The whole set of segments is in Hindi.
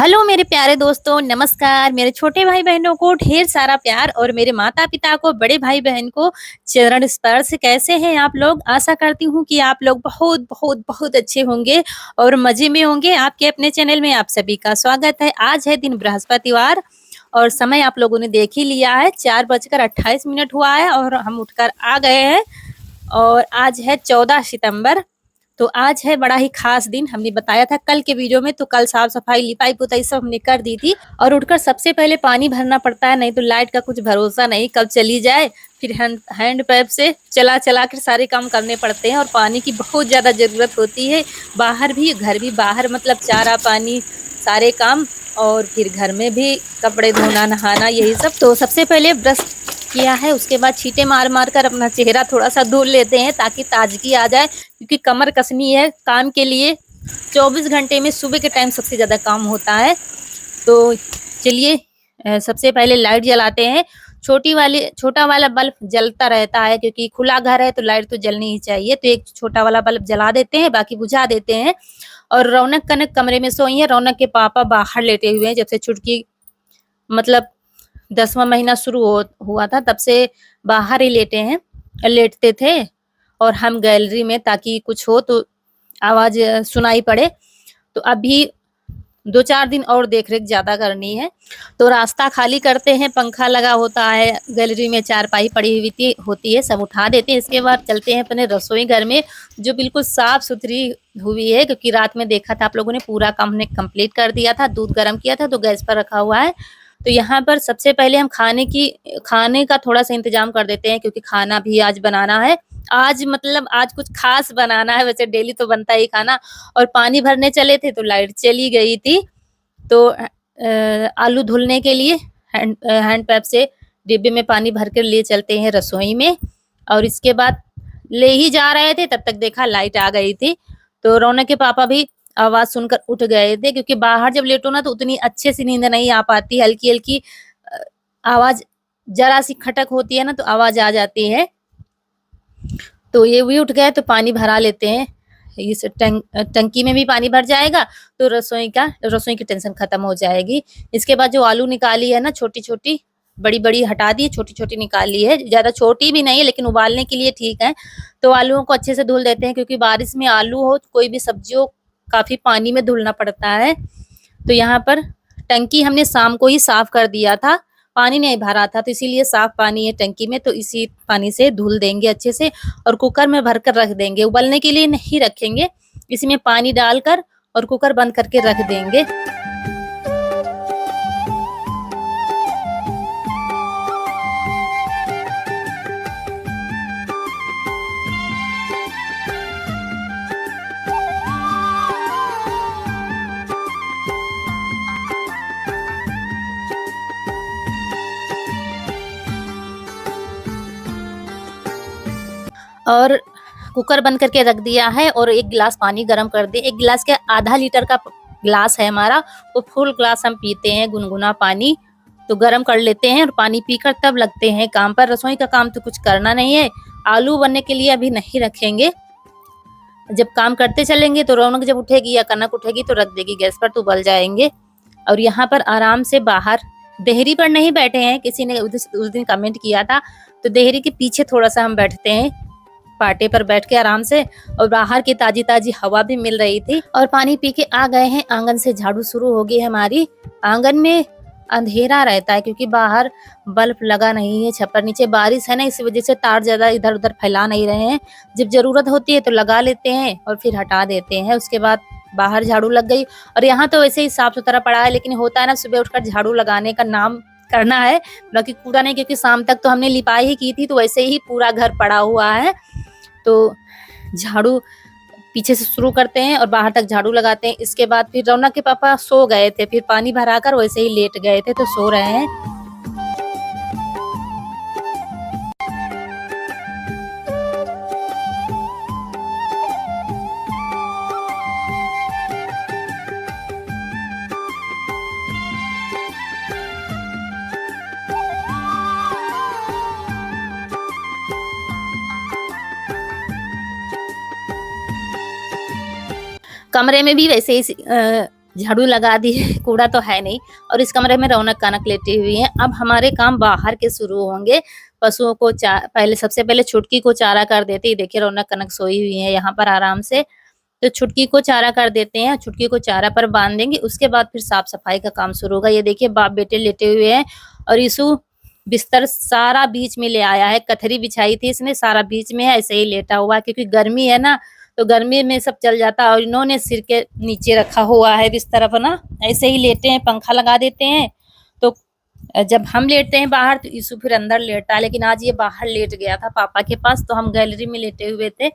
हेलो मेरे प्यारे दोस्तों, नमस्कार। मेरे छोटे भाई बहनों को ढेर सारा प्यार और मेरे माता पिता को, बड़े भाई बहन को चरण स्पर्श। कैसे हैं आप लोग? आशा करती हूँ कि आप लोग बहुत बहुत बहुत अच्छे होंगे और मजे में होंगे। आपके अपने चैनल में आप सभी का स्वागत है। आज है दिन बृहस्पतिवार और समय आप लोगों ने देख ही लिया है, 4:28 हुआ है और हम उठकर आ गए हैं। और आज है 14 सितंबर। तो आज है बड़ा ही खास दिन। हमने बताया था कल के वीडियो में, तो कल साफ सफाई लिपाई पुताई सब हमने कर दी थी। और उठकर सबसे पहले पानी भरना पड़ता है, नहीं तो लाइट का कुछ भरोसा नहीं, कब चली जाए। फिर हैंड पैप से चला चला कर सारे काम करने पड़ते हैं और पानी की बहुत ज़्यादा ज़रूरत होती है। बाहर भी, घर भी, बाहर मतलब चारा पानी सारे काम, और फिर घर में भी कपड़े धोना, नहाना, यही सब। तो सबसे पहले ब्रश किया है, उसके बाद छींटे मार मार कर अपना चेहरा थोड़ा सा धुल लेते हैं ताकि ताजगी आ जाए, क्योंकि कमर कसनी है काम के लिए। 24 घंटे में सुबह के टाइम सबसे ज़्यादा काम होता है। तो चलिए सबसे पहले लाइट जलाते हैं। छोटा वाला बल्ब जलता रहता है, क्योंकि खुला घर है तो लाइट तो जलनी ही चाहिए। तो एक छोटा वाला बल्ब जला देते हैं, बाकी बुझा देते हैं। और रौनक कनक कमरे में सोई है। रौनक के पापा बाहर लेटे हुए हैं, जब से छुटकी मतलब 10वां महीना शुरू हुआ था तब से बाहर ही लेटते थे। और हम गैलरी में, ताकि कुछ हो तो आवाज सुनाई पड़े। तो अभी 2-4 दिन और देख रेख ज्यादा करनी है। तो रास्ता खाली करते हैं, पंखा लगा होता है, गैलरी में चारपाई पड़ी हुई होती है, सब उठा देते हैं। इसके बाद चलते हैं अपने रसोई घर में, जो बिल्कुल साफ सुथरी हुई है, क्योंकि रात में देखा था आप लोगों ने, पूरा काम हमने कंप्लीट कर दिया था। दूध गर्म किया था तो गैस पर रखा हुआ है। तो यहाँ पर सबसे पहले हम खाने का थोड़ा सा इंतजाम कर देते हैं, क्योंकि खाना भी आज बनाना है। आज मतलब आज कुछ खास बनाना है, वैसे डेली तो बनता ही खाना। और पानी भरने चले थे तो लाइट चली गई थी। तो आलू धुलने के लिए हैंड पैप से डिब्बे में पानी भर कर ले चलते हैं रसोई में। और इसके बाद ले ही जा रहे थे, तब तक देखा लाइट आ गई थी। तो रौनक के पापा भी आवाज सुनकर उठ गए थे, क्योंकि बाहर जब लेटो ना तो उतनी अच्छे से नींद नहीं आ पाती। हल्की हल्की आवाज, जरा सी खटक होती है ना, तो आवाज आ जाती है। तो ये भी उठ गए, तो पानी भरा लेते हैं। इस टंकी में भी पानी भर जाएगा तो रसोई की टेंशन खत्म हो जाएगी। इसके बाद जो आलू निकाली है ना, छोटी छोटी, बड़ी बड़ी हटा दी, छोटी छोटी निकाली है। ज्यादा छोटी भी नहीं है, लेकिन उबालने के लिए ठीक है। तो आलूओं को अच्छे से धुल देते हैं, क्योंकि बारिश में आलू हो, कोई भी सब्जी हो, काफी पानी में धुलना पड़ता है। तो यहाँ पर टंकी हमने शाम को ही साफ कर दिया था, पानी नहीं भरा था, तो इसीलिए साफ पानी है टंकी में। तो इसी पानी से धुल देंगे अच्छे से और कुकर में भरकर रख देंगे। उबलने के लिए नहीं रखेंगे, इसमें पानी डालकर और कुकर बंद करके रख देंगे। और कुकर बंद करके रख दिया है और 1 गिलास पानी गर्म कर दे। 1 गिलास के आधा लीटर का गिलास है हमारा, वो फुल ग्लास हम पीते हैं गुनगुना पानी। तो गर्म कर लेते हैं और पानी पीकर तब लगते हैं काम पर। रसोई का काम तो कुछ करना नहीं है, आलू बनने के लिए अभी नहीं रखेंगे। जब काम करते चलेंगे तो रौनक जब उठेगी या कनक उठेगी तो रख देगी गैस पर, तो उबल जाएंगे। और यहाँ पर आराम से बाहर देहरी पर नहीं बैठे हैं, किसी ने उस दिन कमेंट किया था, तो देहरी के पीछे थोड़ा सा हम बैठते हैं, पाटे पर बैठ के आराम से। और बाहर की ताजी ताजी हवा भी मिल रही थी। और पानी पी के आ गए हैं आंगन से, झाड़ू शुरू हो गई हमारी। आंगन में अंधेरा रहता है, क्योंकि बाहर बल्ब लगा नहीं है, छप्पर नीचे बारिश है ना, इसी वजह से तार ज्यादा इधर उधर फैला नहीं रहे हैं। जब जरूरत होती है तो लगा लेते हैं और फिर हटा देते हैं। उसके बाद बाहर झाड़ू लग गई। और यहाँ तो वैसे ही साफ सुथरा पड़ा है, लेकिन होता है ना सुबह उठकर झाड़ू लगाने का नाम करना है, बाकी कूड़ा नहीं, क्योंकि शाम तक तो हमने लिपाई ही की थी, तो वैसे ही पूरा घर पड़ा हुआ है। तो झाड़ू पीछे से शुरू करते हैं और बाहर तक झाड़ू लगाते हैं। इसके बाद फिर रौनक के पापा सो गए थे, फिर पानी भराकर वैसे ही लेट गए थे, तो सो रहे हैं। कमरे में भी वैसे ही झाड़ू लगा दी है, कूड़ा तो है नहीं। और इस कमरे में रौनक कनक लेटी हुई है। अब हमारे काम बाहर के शुरू होंगे। पशुओं को पहले सबसे पहले छुटकी को चारा कर देते हैं। देखिए रौनक कनक सोई हुई है यहाँ पर आराम से। तो छुटकी को चारा कर देते हैं, छुटकी को चारा पर बांध देंगे। उसके बाद फिर साफ सफाई का काम शुरू होगा। ये देखिए बाप बेटे लेटे हुए हैं और यीशु बिस्तर सारा बीच में ले आया है। कथरी बिछाई थी इसने, सारा बीच में है, ऐसे ही लेटा हुआ है क्योंकि गर्मी है ना, तो गर्मी में सब चल जाता है। और इन्होंने सिर के नीचे रखा हुआ है बिस्तर अपना, ऐसे ही लेटे हैं। पंखा लगा देते हैं तो जब हम लेटते हैं बाहर तो यीशु फिर अंदर लेटता है। लेकिन आज ये बाहर लेट गया था पापा के पास, तो हम गैलरी में लेटे हुए थे।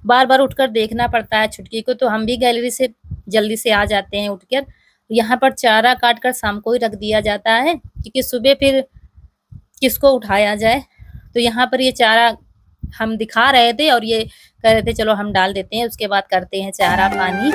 बार बार उठकर देखना पड़ता है छुटकी को, तो हम भी गैलरी से जल्दी से आ जाते हैं उठकर। यहाँ पर चारा काट कर शाम को ही रख दिया जाता है क्योंकि सुबह फिर किसको उठाया जाए। तो यहाँ पर ये चारा हम दिखा रहे थे और ये कह रहे थे चलो हम डाल देते हैं, उसके बाद करते हैं चारा पानी।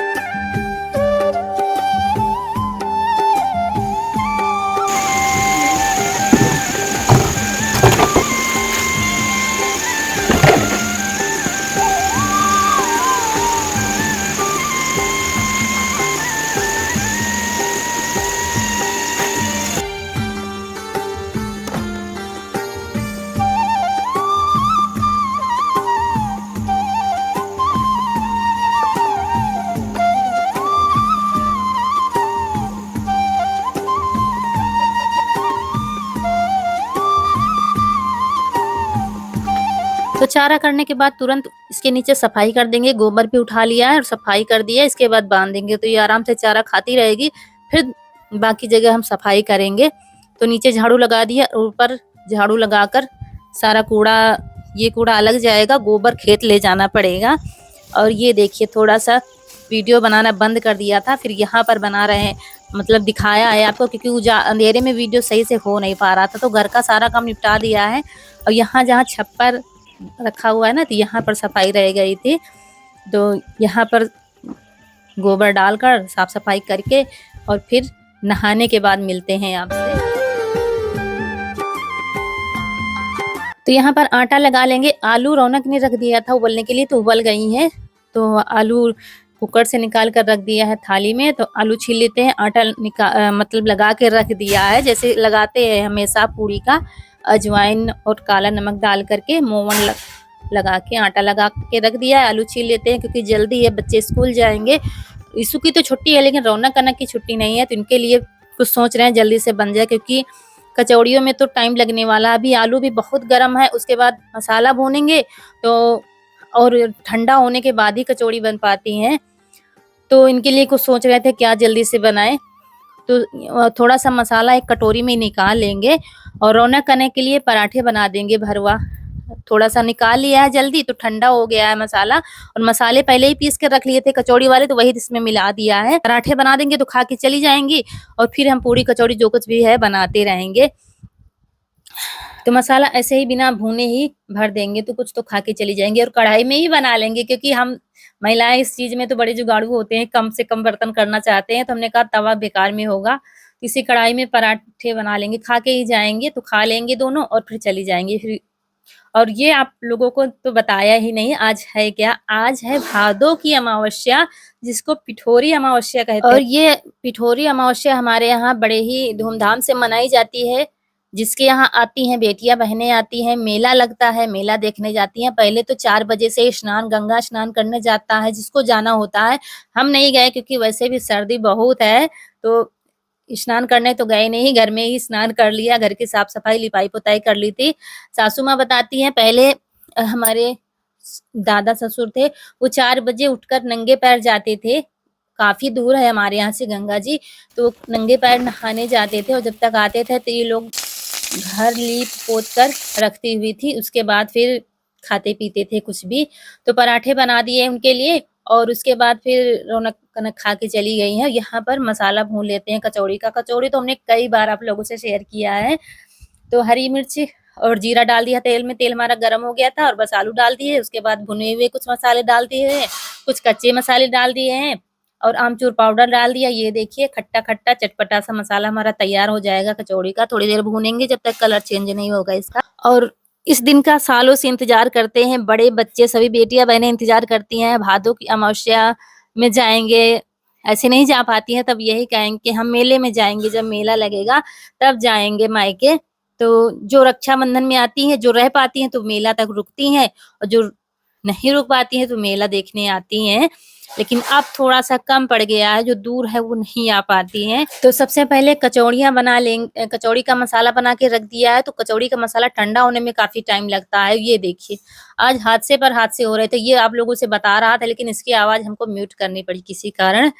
तो चारा करने के बाद तुरंत इसके नीचे सफाई कर देंगे। गोबर भी उठा लिया है और सफाई कर दिया है। इसके बाद बांध देंगे तो ये आराम से चारा खाती रहेगी। फिर बाकी जगह हम सफाई करेंगे। तो नीचे झाड़ू लगा दिया, ऊपर झाड़ू लगाकर सारा कूड़ा, ये कूड़ा अलग जाएगा, गोबर खेत ले जाना पड़ेगा। और ये देखिए थोड़ा सा वीडियो बनाना बंद कर दिया था, फिर यहाँ पर बना रहे हैं, मतलब दिखाया है आपको क्योंकि अंधेरे में वीडियो सही से हो नहीं पा रहा था। तो घर का सारा काम निपटा दिया है और यहाँ जहाँ छप्पर रखा हुआ है ना, तो यहाँ पर सफाई रह गई थी। तो यहाँ पर गोबर डालकर साफ सफाई करके और फिर नहाने के बाद मिलते हैं आपसे। तो यहाँ पर आटा लगा लेंगे। आलू रौनक ने रख दिया था उबलने के लिए, तो उबल गई हैं। तो आलू कुकर से निकाल कर रख दिया है थाली में। तो आलू छील लेते हैं। आटा मतलब लगा के रख दिया है जैसे लगाते हैं हमेशा पूरी का। अजवाइन और काला नमक डाल करके मोवन लगा के आटा लगा के रख दिया है। आलू छील लेते हैं क्योंकि जल्दी है, बच्चे स्कूल जाएंगे। यीशु की तो छुट्टी है लेकिन रौनक कनक की छुट्टी नहीं है, तो इनके लिए कुछ सोच रहे हैं जल्दी से बन जाए क्योंकि कचौड़ियों में तो टाइम लगने वाला। अभी आलू भी बहुत गर्म है, उसके बाद मसाला भूनेंगे तो और ठंडा होने के बाद ही कचौड़ी बन पाती हैं। तो इनके लिए कुछ सोच रहे थे क्या जल्दी से बनाएं। तो थोड़ा सा मसाला एक कटोरी में निकाल लेंगे और रौनक करने के लिए पराठे बना देंगे भरवा। थोड़ा सा निकाल लिया है जल्दी, तो ठंडा हो गया है मसाला और मसाले पहले ही पीस के रख लिए थे कचौड़ी वाले, तो वही इसमें मिला दिया है। पराठे बना देंगे तो खा के चली जाएंगी और फिर हम पूरी कचौड़ी जो कुछ भी है बनाते रहेंगे। तो मसाला ऐसे ही बिना भुने ही भर देंगे तो कुछ तो खा के चली जाएंगी। और कढ़ाई में ही बना लेंगे क्योंकि हम महिलाएं इस चीज में तो बड़े जुगाड़ू होते हैं, कम से कम बर्तन करना चाहते हैं। तो हमने कहा तवा बेकार में होगा, इसी कढ़ाई में पराठे बना लेंगे, खा के ही जाएंगे। तो खा लेंगे दोनों और फिर चली जाएंगी फिर। और ये आप लोगों को तो बताया ही नहीं, आज है क्या, आज है भादों की अमावस्या जिसको पिठोरी अमावस्या कहते हैं। और ये पिठोरी अमावस्या हमारे यहाँ बड़े ही धूमधाम से मनाई जाती है। जिसके यहाँ आती हैं बेटियां बहनें आती हैं, मेला लगता है, मेला देखने जाती हैं। पहले तो 4 बजे से स्नान, गंगा स्नान करने जाता है जिसको जाना होता है। हम नहीं गए क्योंकि वैसे भी सर्दी बहुत है, तो स्नान करने तो गए नहीं, घर में ही स्नान कर लिया, घर की साफ सफाई लिपाई पुताई कर ली थी। सासू माँ बताती हैं पहले हमारे दादा ससुर थे, वो 4 बजे उठकर नंगे पैर जाते थे। काफी दूर है हमारे यहाँ से गंगा जी, तो नंगे पैर नहाने जाते थे और जब तक आते थे तो ये लोग घर लीप पोत कर रखती हुई थी। उसके बाद फिर खाते पीते थे कुछ भी। तो पराठे बना दिए उनके लिए और उसके बाद फिर रौनक कनक खा के चली गई हैं। यहाँ पर मसाला भून लेते हैं कचौड़ी का। कचौड़ी तो हमने कई बार आप लोगों से शेयर किया है। तो हरी मिर्च और जीरा डाल दिया तेल में, तेल हमारा गर्म हो गया था और बस आलू डाल दिए। उसके बाद भुने हुए कुछ मसाले डाल दिए हैं, कुछ कच्चे मसाले डाल दिए हैं और आमचूर पाउडर डाल दिया। ये देखिए खट्टा खट्टा चटपटा सा मसाला हमारा तैयार हो जाएगा कचौड़ी का। थोड़ी देर भूनेंगे जब तक कलर चेंज नहीं होगा इसका। और इस दिन का सालों से इंतजार करते हैं, बड़े बच्चे सभी बेटियां बहनें इंतजार करती हैं। भादों की अमावस्या में जाएंगे ऐसे नहीं जा पाती हैं, तब यही कहेंगे कि हम मेले में जाएँगे, जब मेला लगेगा तब जाएँगे मायके। तो जो रक्षाबंधन में आती हैं, जो रह पाती हैं तो मेला तक रुकती हैं, और जो नहीं रुक पाती हैं तो मेला देखने आती हैं। लेकिन अब थोड़ा-सा कम पड़ गया है, जो दूर है वो नहीं आ पाती हैं। तो सबसे पहले कचौड़ियाँ बना कचौड़ी का मसाला बना के रख दिया है, तो कचौड़ी का मसाला ठंडा होने में काफ़ी टाइम लगता है। ये देखिए, आज हादसे पर हादसे हो रहे थे, ये आप लोगों से बता रहा था, लेकिन इसकी आवाज़ हमको म्यूट करनी पड़ी किसी कारण,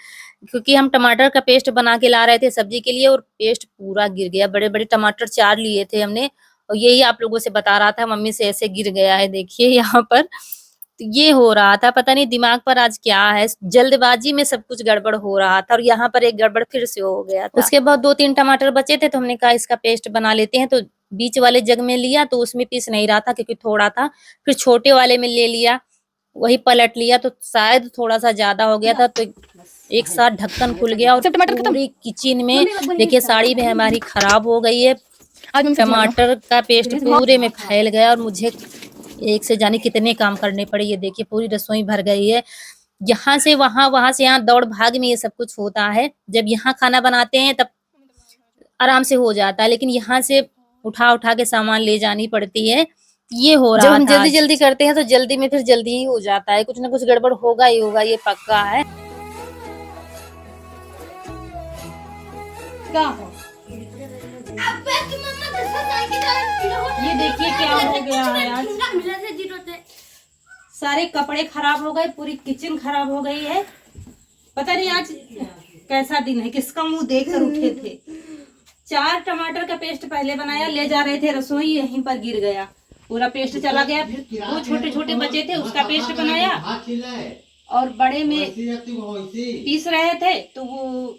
क्योंकि हम टमाटर का पेस्ट बना के ला रहे थे सब्जी के लिए और पेस्ट पूरा गिर गया। बड़े-बड़े टमाटर 4 लिए थे हमने, और यही आप लोगों से बता रहा था, मम्मी से ऐसे गिर गया है, देखिए यहाँ पर। तो ये हो रहा था, पता नहीं दिमाग पर आज क्या है, जल्दबाजी में सब कुछ गड़बड़ हो रहा था, और यहाँ पर एक गड़बड़ फिर से हो गया था। उसके बाद 2-3 टमाटर बचे थे, तो हमने कहा इसका पेस्ट बना लेते हैं, तो बीच वाले जग में लिया तो उसमें पीस नहीं रहा था क्योंकि थोड़ा था। फिर छोटे वाले में ले लिया, वही पलट लिया तो शायद थोड़ा-सा ज़्यादा हो गया था, तो एक साथ ढक्कन खुल गया और पूरी किचन में देखिए साड़ी भी हमारी खराब हो गई है। टमाटर का पेस्ट पूरे में फैल गया और मुझे एक से जाने कितने काम करने पड़े। ये देखिए पूरी रसोई भर गई है। यहाँ से वहाँ, वहाँ से यहाँ दौड़-भाग में ये सब कुछ होता है। जब यहाँ खाना बनाते हैं तब आराम से हो जाता है, लेकिन यहाँ से उठा-उठा के सामान ले जानी पड़ती है। ये हो रहा था। जब हम जल्दी-जल्दी करते हैं तो जल्दी में फिर जल्दी ही हो जाता है। कुछ न कुछ गड़बड़ होगा ही होगा, ये पक्का है। क्या हो? ये देखिए क्या हो गया है आज। सारे कपड़े खराब हो गए, पूरी किचन खराब हो गई है। पता नहीं आज कैसा दिन है, किसका मुंह देख कर उठे थे। 4 टमाटर का पेस्ट पहले बनाया, ले जा रहे थे रसोई, यहीं पर गिर गया, पूरा पेस्ट चला गया। फिर 2 छोटे-छोटे बचे थे, उसका पेस्ट बनाया, और बड़े में पीस रहे थे तो वो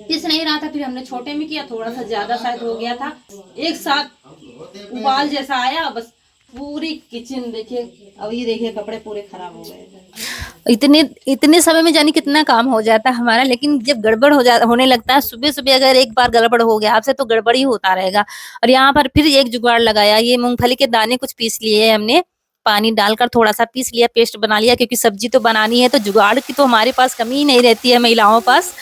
पीस नहीं रहा था। फिर हमने छोटे में किया, थोड़ा सा ज्यादा शायद हो गया था, एक साथ उबाल जैसा आया, बस पूरी किचन देखिए। अब ये देखिए कपड़े पूरे खराब हो गए। इतने समय में जानी कितना काम हो जाता है हमारा, लेकिन जब गड़बड़ होने लगता है, सुबह-सुबह अगर एक बार गड़बड़ हो गया आपसे तो गड़बड़ ही होता रहेगा। और यहाँ पर फिर एक जुगाड़ लगाया, ये मूंगफली के दाने कुछ पीस लिए हमने, पानी डालकर थोड़ा-सा पीस लिया, पेस्ट बना लिया, क्योंकि सब्जी तो बनानी है, तो जुगाड़ की तो हमारे पास कमी ही नहीं रहती है महिलाओं पास।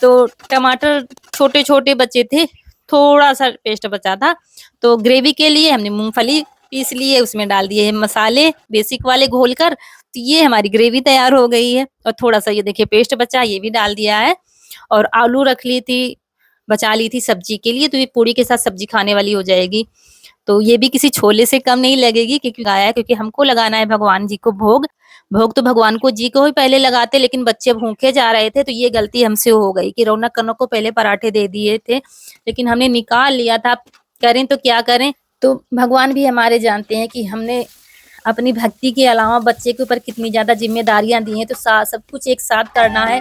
तो टमाटर छोटे-छोटे बचे थे, थोड़ा-सा पेस्ट बचा था, तो ग्रेवी के लिए हमने मूंगफली पीस लिए, उसमें डाल दिए मसाले बेसिक वाले घोलकर, तो ये हमारी ग्रेवी तैयार हो गई है। और थोड़ा-सा ये देखिए पेस्ट बचा, ये भी डाल दिया है, और आलू रख ली थी, बचा ली थी सब्जी के लिए, तो ये पूड़ी के साथ सब्जी खाने वाली हो जाएगी। तो ये भी किसी छोले से कम नहीं लगेगी, क्योंकि गाया है, क्योंकि हमको लगाना है भगवान जी को भोग। भोग तो भगवान को जी को ही पहले लगाते, लेकिन बच्चे भूखे जा रहे थे, तो ये गलती हमसे हो गई कि रौनक कनक को पहले पराठे दे दिए थे, लेकिन हमने निकाल लिया था। करें तो क्या करें? तो भगवान भी हमारे जानते हैं कि हमने अपनी भक्ति के अलावा बच्चे के ऊपर कितनी ज़्यादा ज़िम्मेदारियाँ दी हैं, तो सब कुछ एक साथ करना है।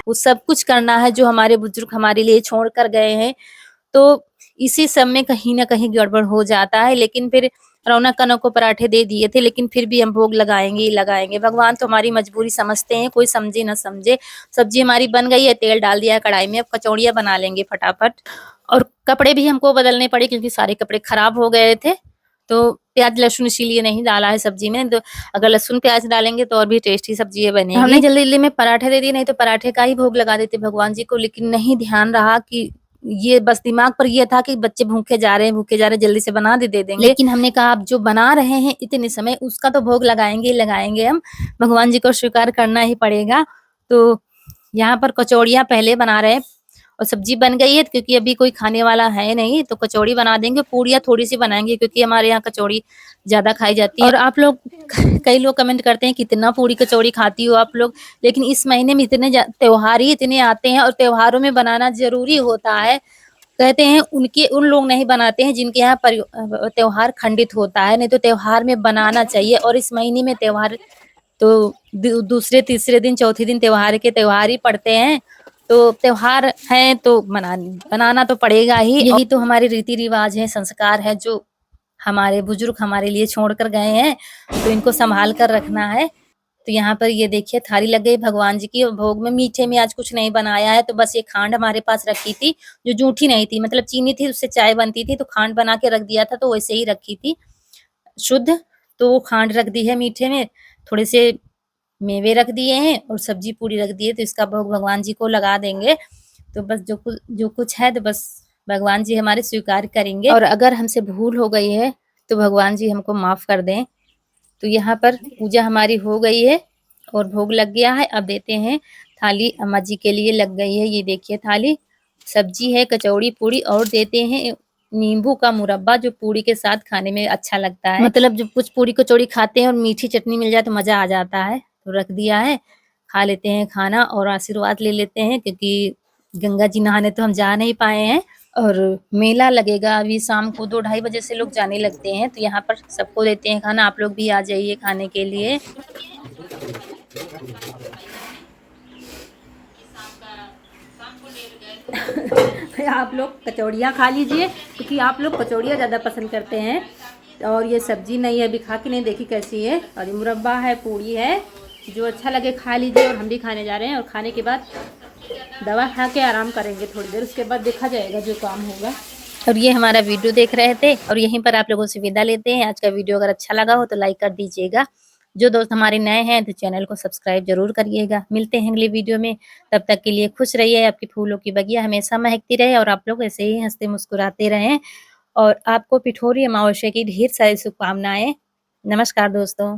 वो सब कुछ करना है जो हमारे बुजुर्ग हमारे लिए छोड़ कर गए हैं, तो इसी सब में कहीं न कहीं गड़बड़ हो जाता है। लेकिन फिर रौनक कनक को पराठे दे दिए थे, लेकिन फिर भी हम भोग लगाएँगे ही लगाएँगे। भगवान तो हमारी मजबूरी समझते हैं, कोई समझे ना समझे। सब्जी हमारी बन गई है, तेल डाल दिया है कढ़ाई में, अब कचौड़ियाँ बना लेंगे फटाफट। और कपड़े भी हमको बदलने पड़े, क्योंकि सारे कपड़े खराब हो गए थे, तो प्याज लहसुन इसीलिए नहीं डाला है सब्जी में। तो अगर लहसुन प्याज डालेंगे तो और भी टेस्टी सब्जी ये बनेगी। हमने जल्दी-जल्दी में पराठे दे दिए, नहीं तो पराठे का ही भोग लगा देते भगवान जी को, लेकिन नहीं ध्यान रहा कि ये बस दिमाग पर ये था कि बच्चे भूखे जा रहे हैं, जल्दी से बना दे देंगे। लेकिन हमने कहा अब जो बना रहे हैं इतने समय, उसका तो भोग लगाएँगे ही लगाएँगे हम, भगवान जी को स्वीकार करना ही पड़ेगा। तो यहाँ पर कचौड़ियाँ पहले बना रहे हैं, और सब्जी बन गई है, क्योंकि अभी कोई खाने वाला है नहीं, तो कचौड़ी बना देंगे। पूड़ियाँ थोड़ी-सी बनाएँगे, क्योंकि हमारे यहाँ कचौड़ी ज़्यादा खाई जाती है। और आप लोग कई लोग कमेंट करते हैं कितना पूड़ी कचौड़ी खाती हो आप लोग, लेकिन इस महीने में त्योहार ही इतने आते हैं, और त्योहारों में बनाना ज़रूरी होता है। कहते हैं उन लोग नहीं बनाते हैं जिनके यहाँ त्योहार खंडित होता है, नहीं तो त्योहार में बनाना चाहिए। और इस महीने में त्योहार तो दूसरे, तीसरे दिन, चौथे दिन त्योहार ही पड़ते हैं, तो त्योहार है तो बनाना तो पड़ेगा ही। यही तो हमारे रीति-रिवाज है, संस्कार है, जो हमारे बुजुर्ग हमारे लिए छोड़ कर गए हैं, तो इनको संभाल कर रखना है। तो यहाँ पर ये देखिए थाली लग गई भगवान जी की और भोग में मीठे में आज कुछ नहीं बनाया है, तो बस ये खांड हमारे पास रखी थी, जो जूठी नहीं थी, मतलब चीनी थी उससे चाय बनती थी, तो खांड बना के रख दिया था, तो वैसे ही रखी थी शुद्ध। तो वो खांड रख दी है मीठे में, थोड़े से मेवे रख दिए हैं और सब्जी पूरी रख दी है, तो इसका भोग भगवान जी को लगा देंगे। तो बस जो कुछ है तो बस भगवान जी हमारे स्वीकार करेंगे, और अगर हमसे भूल हो गई है तो भगवान जी हमको माफ कर दें। तो यहाँ पर पूजा हमारी हो गई है और भोग लग गया है। अब देते हैं थाली, अम्मा जी के लिए लग गई है, ये देखिए थाली, सब्जी है, कचौड़ी पूड़ी, और देते हैं नींबू का मुरब्बा, जो पूड़ी के साथ खाने में अच्छा लगता है। मतलब जब कुछ पूड़ी कचौड़ी खाते हैं और मीठी चटनी मिल जाए तो मजा आ जाता है। तो रख दिया है, खा लेते हैं खाना और आशीर्वाद ले लेते हैं, क्योंकि गंगा जी नहाने तो हम जा नहीं पाए हैं। और मेला लगेगा अभी शाम को 2 ढाई बजे से लोग जाने लगते हैं, तो यहाँ पर सबको देते हैं खाना। आप लोग भी आ जाइए खाने के लिए। आप लोग कचौड़ियाँ खा लीजिए, क्योंकि आप लोग कचौड़ियाँ ज़्यादा पसंद करते हैं। और ये सब्जी नहीं है, अभी खा के नहीं देखी कैसी है। और ये मुरब्बा है, पूड़ी है, जो अच्छा लगे खा लीजिए। और हम भी खाने जा रहे हैं, और खाने के बाद दवा खा के आराम करेंगे थोड़ी देर, उसके बाद देखा जाएगा जो काम होगा। और ये हमारा वीडियो देख रहे थे, और यहीं पर आप लोगों से विदा लेते हैं। आज का वीडियो अगर अच्छा लगा हो तो लाइक कर दीजिएगा। जो दोस्त हमारे नए हैं तो चैनल को सब्सक्राइब जरूर करिएगा। मिलते हैं अगले वीडियो में, तब तक के लिए खुश रहिए, आपकी फूलों की बगिया हमेशा महकती रहे और आप लोग ऐसे ही हंसते मुस्कुराते रहें। और आपको पिठोरी अमावस्या की ढेर सारी शुभकामनाएं। नमस्कार दोस्तों।